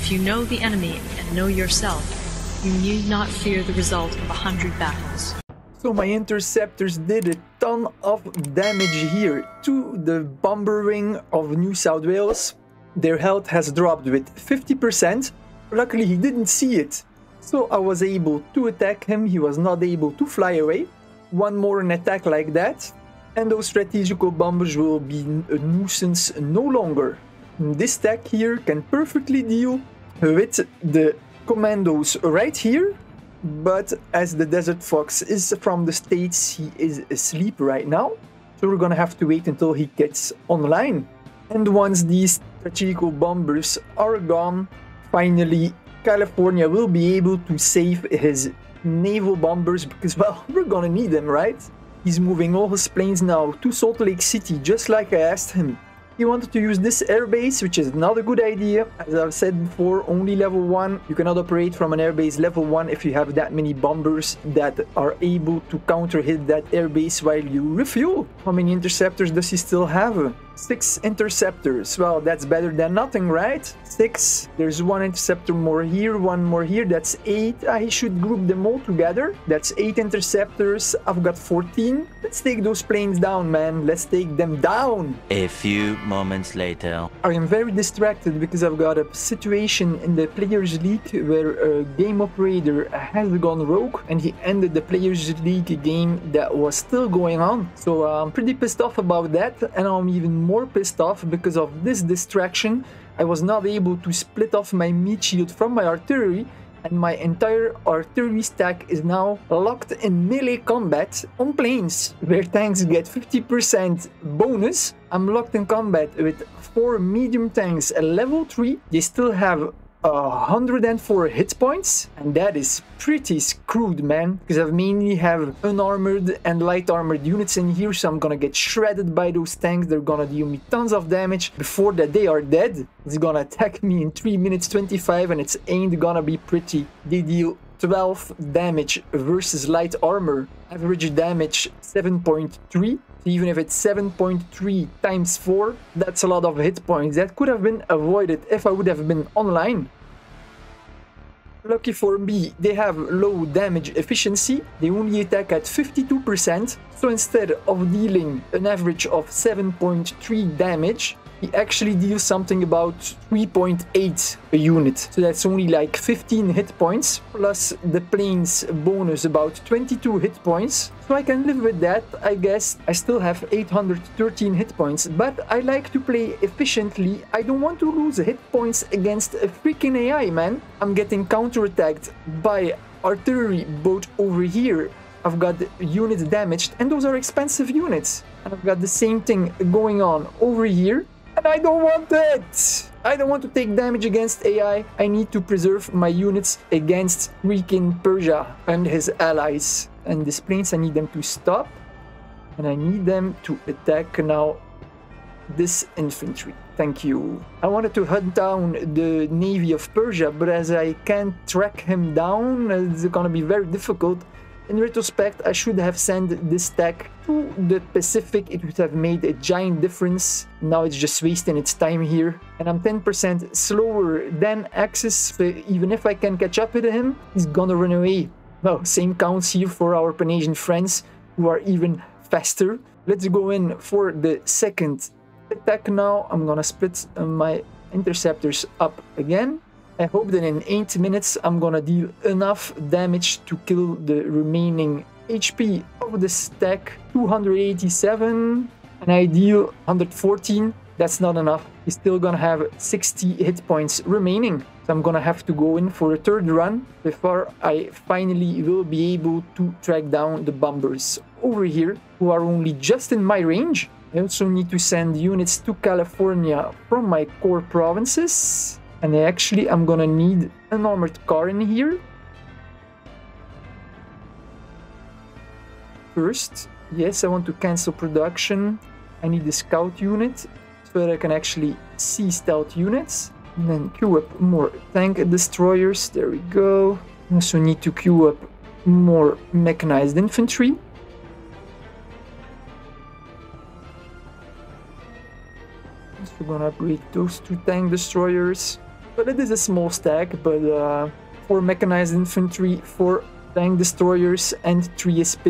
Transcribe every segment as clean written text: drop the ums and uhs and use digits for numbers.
If you know the enemy and know yourself, you need not fear the result of 100 battles. So my interceptors did a ton of damage here to the bomber wing of New South Wales. Their health has dropped with 50%. Luckily he didn't see it, so I was able to attack him. He was not able to fly away. One more an attack like that, and those strategical bombers will be a nuisance no longer. This tech here can perfectly deal with the commandos right here, but as the Desert Fox is from the States, he is asleep right now, so we're gonna have to wait until he gets online. And once these strategical bombers are gone, finally California will be able to save his naval bombers, because, well, we're gonna need them, right? He's moving all his planes now to Salt Lake City, just like I asked him. He wanted to use this airbase, which is not a good idea. As I've said before, only level 1. You cannot operate from an airbase level 1 if you have that many bombers that are able to counter hit that airbase while you refuel. How many interceptors does he still have? 6 interceptors. Well, that's better than nothing, right? 6. There's 1 interceptor more here, 1 more here. That's 8. I should group them all together. That's 8 interceptors. I've got 14. Let's take those planes down, man. Let's take them down. A few moments later. I am very distracted because I've got a situation in the Players League where a game operator has gone rogue and he ended the Players League game that was still going on. So I'm pretty pissed off about that, and I'm even more pissed off because of this distraction. I was not able to split off my meat shield from my artillery, and my entire artillery stack is now locked in melee combat on planes where tanks get 50% bonus. I'm locked in combat with 4 medium tanks at level 3. They still have 104 hit points, and that is pretty screwed, man, because I mainly have unarmored and light armored units in here, so I'm gonna get shredded by those tanks. They're gonna deal me tons of damage before that they are dead. It's gonna attack me in 3 minutes 25 and it ain't gonna be pretty. They deal 12 damage versus light armor, average damage 7.3. Even if it's 7.3 times 4, that's a lot of hit points that could have been avoided if I would have been online. Lucky for me, they have low damage efficiency. They only attack at 52%. So instead of dealing an average of 7.3 damage, he actually deals something about 3.8 a unit. So that's only like 15 hit points, plus the plane's bonus about 22 hit points. So I can live with that, I guess. I still have 813 hit points, but I like to play efficiently. I don't want to lose hit points against a freaking AI, man. I'm getting counterattacked by artillery boat over here. I've got units damaged, and those are expensive units. And I've got the same thing going on over here. And I don't want it! I don't want to take damage against AI. I need to preserve my units against freaking Persia and his allies. And these planes, I need them to stop. And I need them to attack now this infantry. Thank you. I wanted to hunt down the Navy of Persia, but as I can't track him down, it's gonna be very difficult. In retrospect, I should have sent this tech to the Pacific. It would have made a giant difference. Now it's just wasting its time here. And I'm 10% slower than Axis. But even if I can catch up with him, he's gonna run away. Well, same counts here for our Pan-Asian friends, who are even faster. Let's go in for the second attack now. I'm gonna split my interceptors up again. I hope that in 8 minutes I'm gonna deal enough damage to kill the remaining HP of the stack. 287, and I deal 114. That's not enough. He's still gonna have 60 hit points remaining. So I'm gonna have to go in for a third run before I finally will be able to track down the bombers over here, who are only just in my range. I also need to send units to California from my core provinces. And I'm gonna need an armored car in here. First, yes, I want to cancel production. I need a scout unit so that I can actually see stealth units. And then queue up more tank destroyers. There we go. I also need to queue up more mechanized infantry. So we're gonna upgrade those 2 tank destroyers. But it is a small stack, but 4 mechanized infantry, 4 tank destroyers, and 3 SP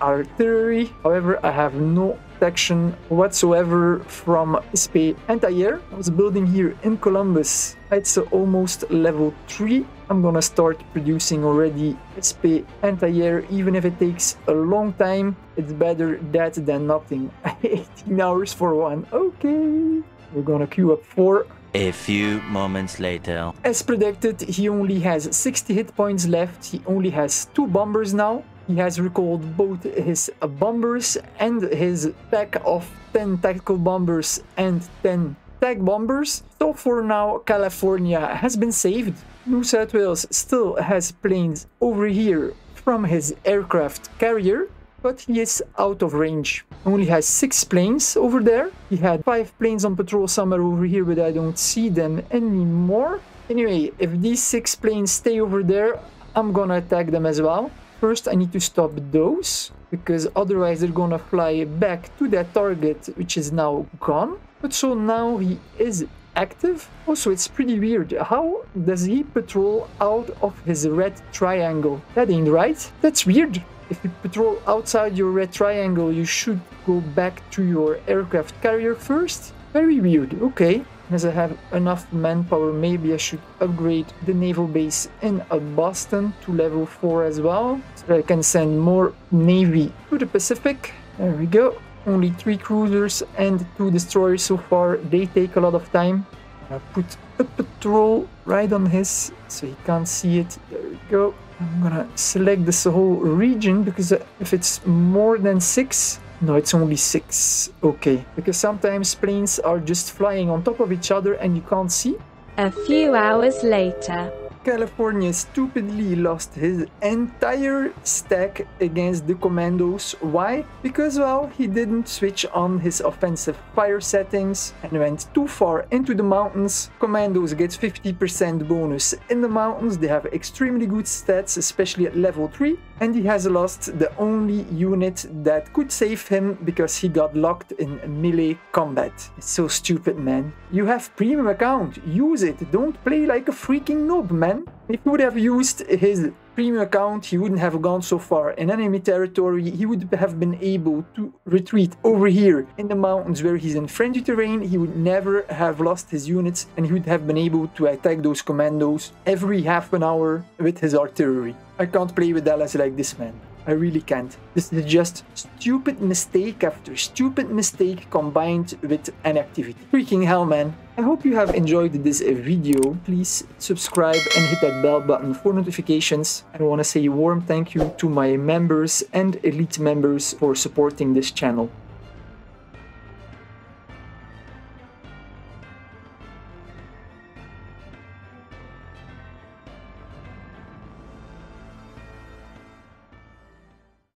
artillery. However, I have no protection whatsoever from SP anti-air. I was building here in Columbus. It's almost level 3. I'm gonna start producing already SP anti-air, even if it takes a long time. It's better that than nothing. 18 hours for one. Okay. We're gonna queue up 4. A few moments later. As predicted, he only has 60 hit points left. He only has 2 bombers now. He has recalled both his bombers and his pack of 10 tactical bombers and 10 tag bombers. So for now, California has been saved. New South Wales still has planes over here from his aircraft carrier, but he is out of range. Only has 6 planes over there. He had 5 planes on patrol somewhere over here, but I don't see them anymore. Anyway, if these 6 planes stay over there, I'm gonna attack them as well. First, I need to stop those, because otherwise they're gonna fly back to that target, which is now gone. But so now he is active. Also, it's pretty weird. How does he patrol out of his red triangle? That ain't right. That's weird. If you patrol outside your red triangle, you should go back to your aircraft carrier first. Very weird. Okay. As I have enough manpower, maybe I should upgrade the naval base in Boston to level 4 as well, so that I can send more navy to the Pacific. There we go. Only 3 cruisers and 2 destroyers so far. They take a lot of time. I put a patrol right on his, so he can't see it. There we go. I'm gonna select this whole region, because if it's more than 6, no, it's only 6. Okay, because sometimes planes are just flying on top of each other and you can't see. A few hours later. California stupidly lost his entire stack against the commandos. Why? Because, well, he didn't switch on his offensive fire settings and went too far into the mountains. Commandos get 50% bonus in the mountains. They have extremely good stats, especially at level 3. And he has lost the only unit that could save him, because he got locked in melee combat. It's so stupid, man. You have premium account. Use it. Don't play like a freaking noob, man. If he would have used his premium account, he wouldn't have gone so far in enemy territory. He would have been able to retreat over here in the mountains where he's in friendly terrain. He would never have lost his units, and he would have been able to attack those commandos every half an hour with his artillery. I can't play with Dallas like this, man. I really can't. This is just stupid mistake after stupid mistake combined with inactivity. Freaking hell, man. I hope you have enjoyed this video. Please subscribe and hit that bell button for notifications. I want to say a warm thank you to my members and elite members for supporting this channel.